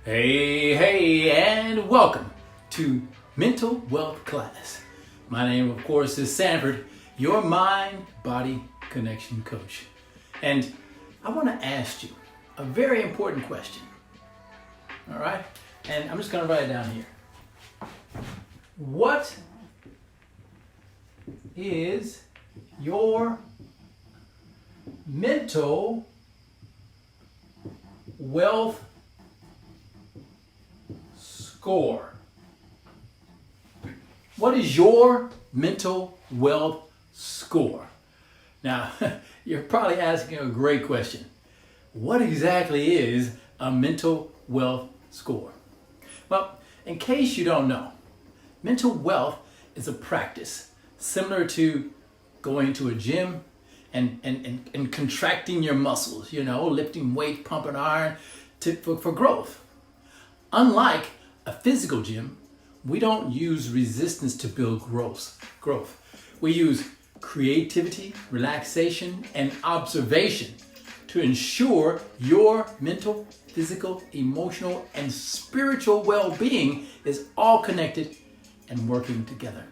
Hey, and welcome to Mental Wealth Class. My name, of course, is Sanford, your mind-body connection coach. And I want to ask you a very important question. All right? And I'm just going to write it down here. What is your mental wealth score? What is your mental wealth score? Now, you're probably asking a great question. What exactly is a mental wealth score? Well, in case you don't know, mental wealth is a practice similar to going to a gym and contracting your muscles, lifting weight, pumping iron for growth. Unlike a physical gym, we don't use resistance to build growth. We use creativity, relaxation, and observation to ensure your mental, physical, emotional, and spiritual well-being is all connected and working together.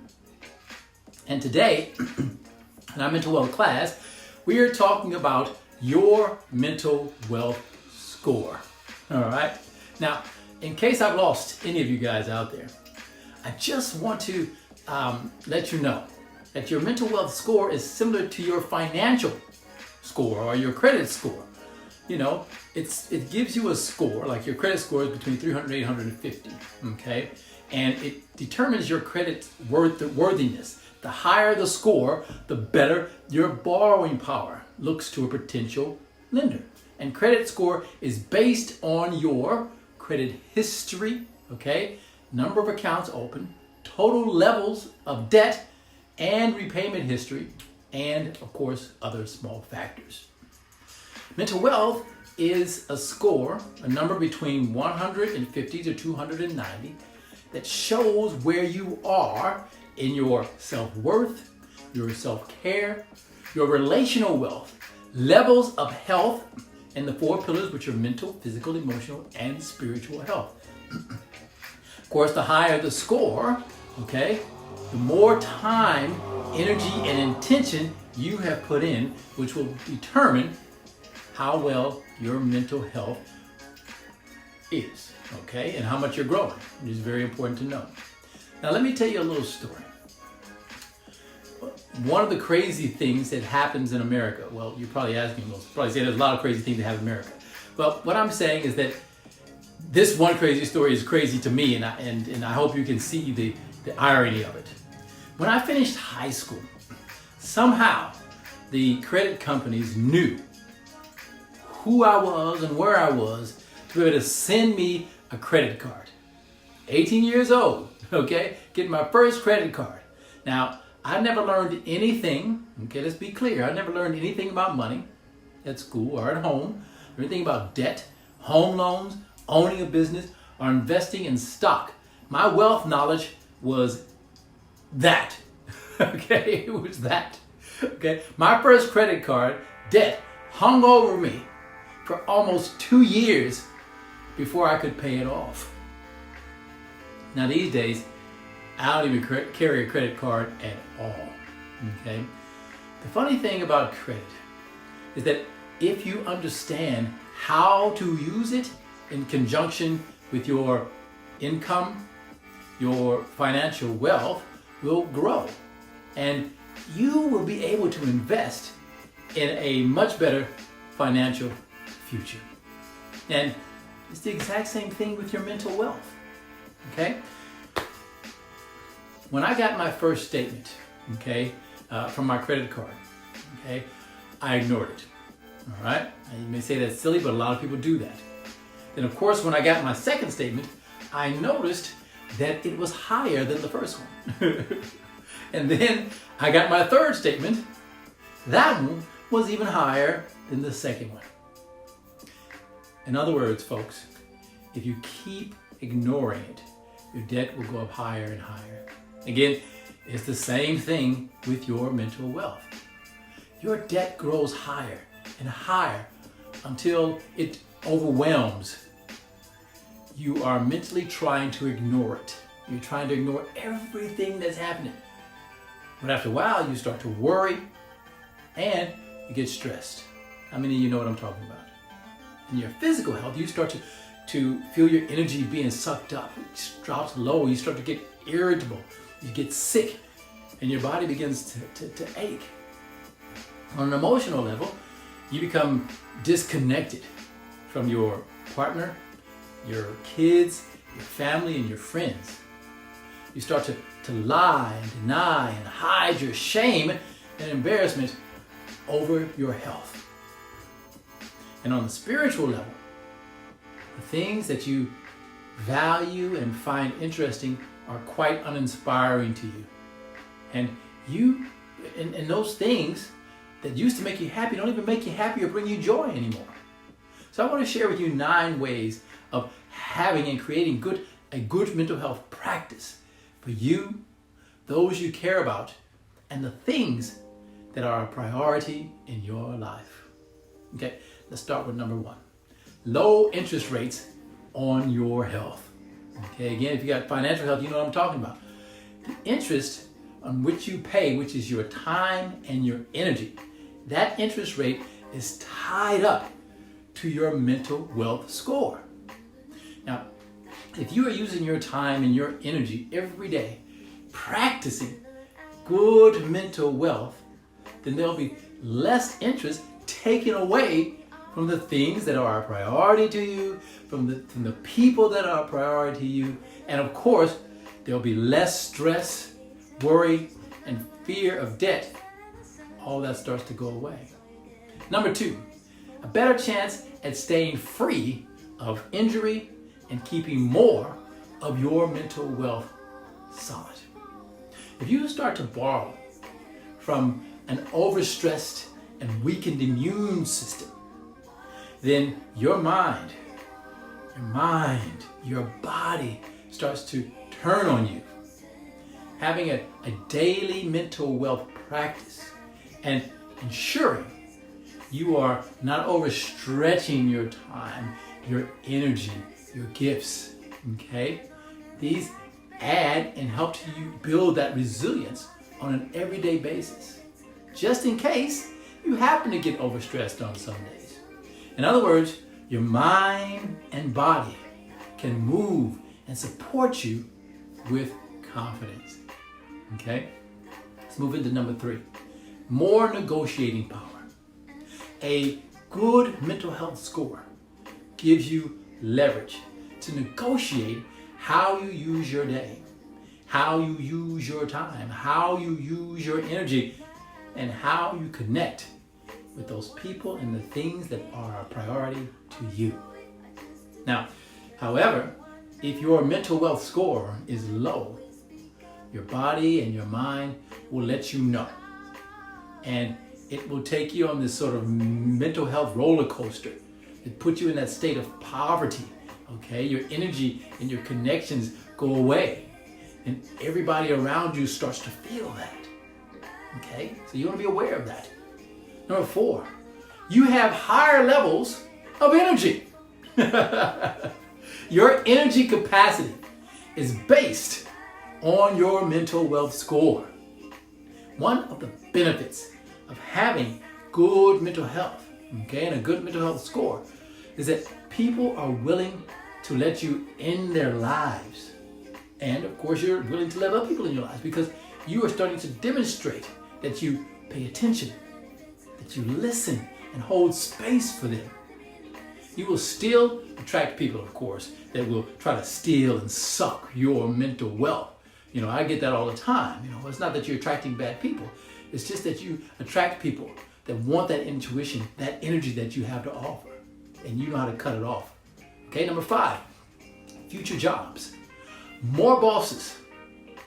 And today, in our mental wealth class, we are talking about your mental wealth score. All right? Now, in case I've lost any of you guys out there, I just want to let you know that your mental wealth score is similar to your financial score or your credit score. It gives you a score, like your credit score is between 300 and 850, okay? And it determines your credit worthiness. The higher the score, the better your borrowing power looks to a potential lender. And credit score is based on your credit history, okay? Number of accounts open, total levels of debt, and repayment history, and of course, other small factors. Mental wealth is a score, a number between 150 to 290, that shows where you are in your self-worth, your self-care, your relational wealth, levels of health, and the four pillars, which are mental, physical, emotional, and spiritual health. Of course, the higher the score, okay, the more time, energy, and intention you have put in, which will determine how well your mental health is, okay, and how much you're growing, which is very important to know. Now, let me tell you a little story. One of the crazy things that happens in America, well, you're probably asking, probably saying there's a lot of crazy things that happen in America. Well, what I'm saying is that this one crazy story is crazy to me, and I hope you can see the irony of it. When I finished high school, somehow the credit companies knew who I was and where I was to be able to send me a credit card. 18 years old, okay, getting my first credit card. Now, I never learned anything, okay, let's be clear, I never learned anything about money at school or at home, or anything about debt, home loans, owning a business, or investing in stock. My wealth knowledge was that, okay, it was that, okay. My first credit card debt hung over me for almost 2 years before I could pay it off. Now these days, I don't even carry a credit card at all, okay? The funny thing about credit is that if you understand how to use it in conjunction with your income, your financial wealth will grow. And you will be able to invest in a much better financial future. And it's the exact same thing with your mental wealth, okay? When I got my first statement, okay, from my credit card, okay, I ignored it, all right? And you may say that's silly, but a lot of people do that. Then, of course, when I got my second statement, I noticed that it was higher than the first one. And then I got my third statement. That one was even higher than the second one. In other words, folks, if you keep ignoring it, your debt will go up higher and higher. Again, it's the same thing with your mental wealth. Your debt grows higher and higher until it overwhelms you are mentally trying to ignore it. You're trying to ignore everything that's happening. But after a while, you start to worry and you get stressed. How many of you know what I'm talking about? In your physical health, you start to feel your energy being sucked up. It drops low. You start to get irritable. You get sick and your body begins to ache. On an emotional level, you become disconnected from your partner, your kids, your family, and your friends. You start to lie and deny and hide your shame and embarrassment over your health. And on the spiritual level, the things that you value and find interesting are quite uninspiring to you. And those things that used to make you happy don't even make you happy or bring you joy anymore. So I want to share with you 9 ways of having and creating a good mental health practice for you, those you care about, and the things that are a priority in your life. Okay, let's start with number 1. Low interest rates on your health. Okay, again, if you got financial health, you know what I'm talking about. The interest on which you pay, which is your time and your energy, that interest rate is tied up to your mental wealth score. Now, if you are using your time and your energy every day practicing good mental wealth, then there'll be less interest taken away from the things that are a priority to you, from the people that are a priority to you, and of course, there'll be less stress, worry, and fear of debt. All that starts to go away. Number 2, a better chance at staying free of injury and keeping more of your mental wealth solid. If you start to borrow from an overstressed and weakened immune system, then your mind, your body starts to turn on you. Having a daily mental wealth practice and ensuring you are not overstretching your time, your energy, your gifts, okay? These add and help you build that resilience on an everyday basis, just in case you happen to get overstressed on some days. In other words, your mind and body can move and support you with confidence, okay? Let's move into number 3, more negotiating power. A good mental health score gives you leverage to negotiate how you use your day, how you use your time, how you use your energy, and how you connect with those people and the things that are a priority to you. Now, however, if your mental wealth score is low, your body and your mind will let you know. And it will take you on this sort of mental health roller coaster. It puts you in that state of poverty, okay? Your energy and your connections go away. And everybody around you starts to feel that, okay? So you want to be aware of that. Number 4, you have higher levels of energy. Your energy capacity is based on your mental wealth score. One of the benefits of having good mental health, okay, and a good mental health score is that people are willing to let you in their lives. And of course, you're willing to let other people in your lives because you are starting to demonstrate that you pay attention, that you listen and hold space for them. You will still attract people, of course, that will try to steal and suck your mental wealth. You know, I get that all the time. You know, it's not that you're attracting bad people. It's just that you attract people that want that intuition, that energy that you have to offer, and you know how to cut it off. Okay, number 5, future jobs. More bosses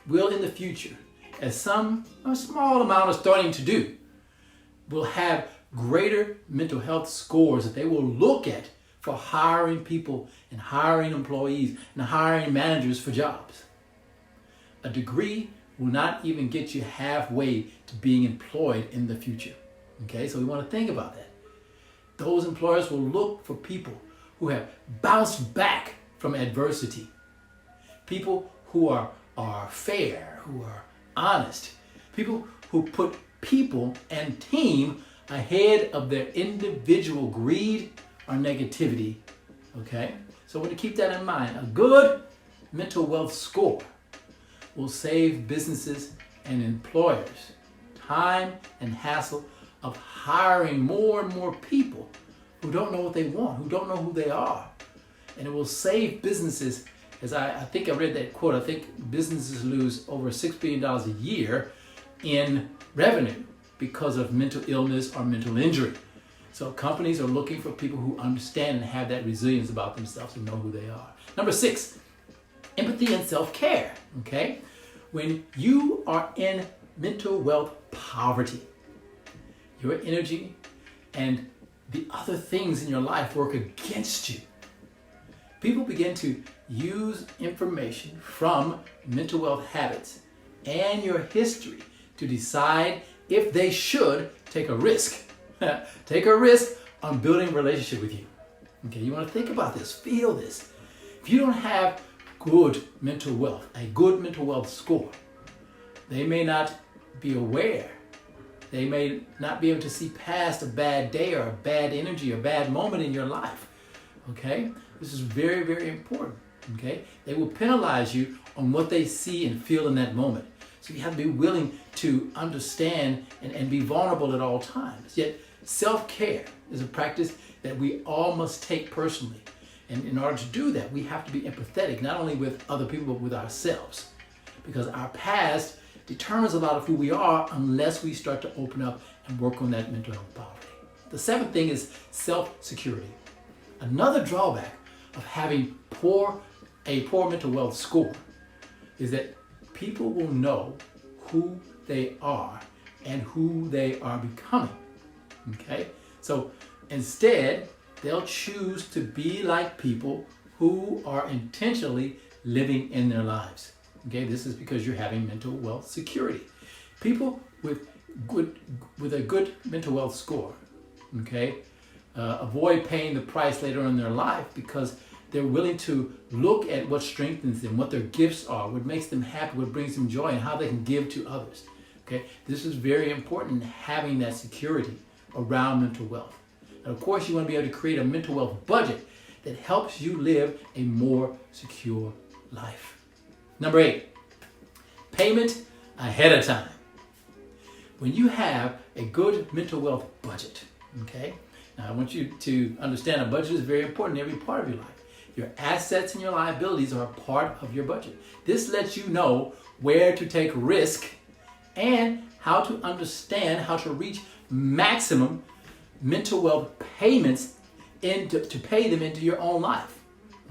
will in the future, as a small amount are starting to do, will have greater mental health scores that they will look at for hiring people and hiring employees and hiring managers for jobs. A degree will not even get you halfway to being employed in the future. Okay, so we want to think about that. Those employers will look for people who have bounced back from adversity. People who are fair, who are honest. People who put people and team ahead of their individual greed or negativity. Okay? So I want to keep that in mind. A good mental wealth score will save businesses and employers time and hassle of hiring more and more people who don't know what they want, who don't know who they are. And it will save businesses, as I think I read that quote, I think businesses lose over $6 billion a year in revenue because of mental illness or mental injury. So companies are looking for people who understand and have that resilience about themselves and know who they are. Number 6, empathy and self-care, okay? When you are in mental wealth poverty, your energy and the other things in your life work against you. People begin to use information from mental wealth habits and your history to decide if they should take a risk. Take a risk on building a relationship with you. Okay, you want to think about this, feel this. If you don't have good mental wealth, a good mental wealth score, they may not be aware. They may not be able to see past a bad day or a bad energy or bad moment in your life. Okay? This is very, very important. Okay? They will penalize you on what they see and feel in that moment. So you have to be willing to understand and be vulnerable at all times. Yet self-care is a practice that we all must take personally. And in order to do that, we have to be empathetic, not only with other people, but with ourselves. Because our past determines a lot of who we are unless we start to open up and work on that mental health poverty. The 7th thing is self-security. Another drawback of having a poor mental wealth score is that people will know who they are and who they are becoming. Okay? So instead, they'll choose to be like people who are intentionally living in their lives. Okay, this is because you're having mental wealth security. People with a good mental wealth score, okay, avoid paying the price later in their life because they're willing to look at what strengthens them, what their gifts are, what makes them happy, what brings them joy, and how they can give to others. Okay, this is very important, having that security around mental wealth. And of course, you want to be able to create a mental wealth budget that helps you live a more secure life. Number 8, payment ahead of time. When you have a good mental wealth budget, okay? Now I want you to understand a budget is very important in every part of your life. Your assets and your liabilities are a part of your budget. This lets you know where to take risk and how to understand how to reach maximum mental wealth payments to pay them into your own life,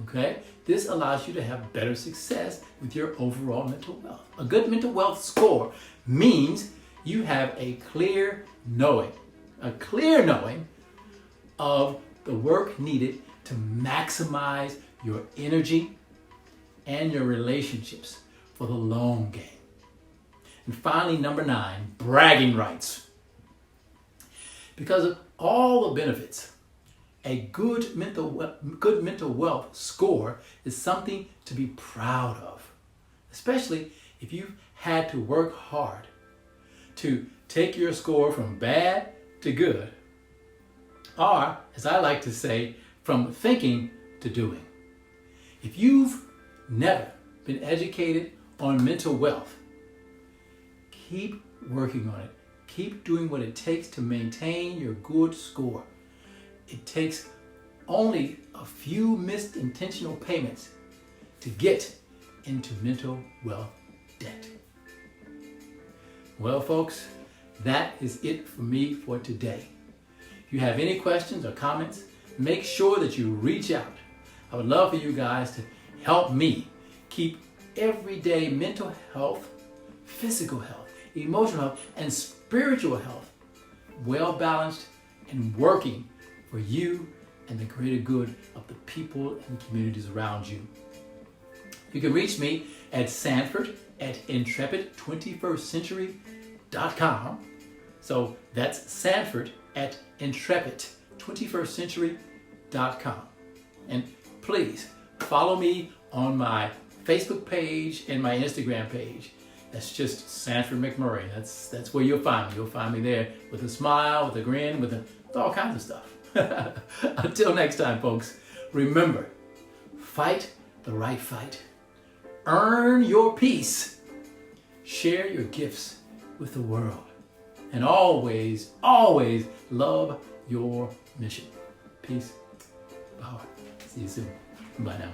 okay? This allows you to have better success with your overall mental wealth. A good mental wealth score means you have a clear knowing of the work needed to maximize your energy and your relationships for the long game. And finally, number 9, bragging rights. Because of all the benefits, a good mental wealth score is something to be proud of, especially if you've had to work hard to take your score from bad to good, or, as I like to say, from thinking to doing. If you've never been educated on mental wealth, keep working on it. Keep doing what it takes to maintain your good score. It takes only a few missed intentional payments to get into mental wealth debt. Well, folks, that is it for me for today. If you have any questions or comments, make sure that you reach out. I would love for you guys to help me keep everyday mental health, physical health, emotional health, and spiritual health well balanced and working for you and the greater good of the people and communities around you. You can reach me at sanford@intrepid21stcentury.com. So that's sanford@intrepid21stcentury.com. And please follow me on my Facebook page and my Instagram page. That's just Sanford McMurray. That's where you'll find me. You'll find me there with a smile, with a grin, with all kinds of stuff. Until next time, folks, remember, fight the right fight. Earn your peace. Share your gifts with the world. And always, always love your mission. Peace, power. See you soon. Bye now.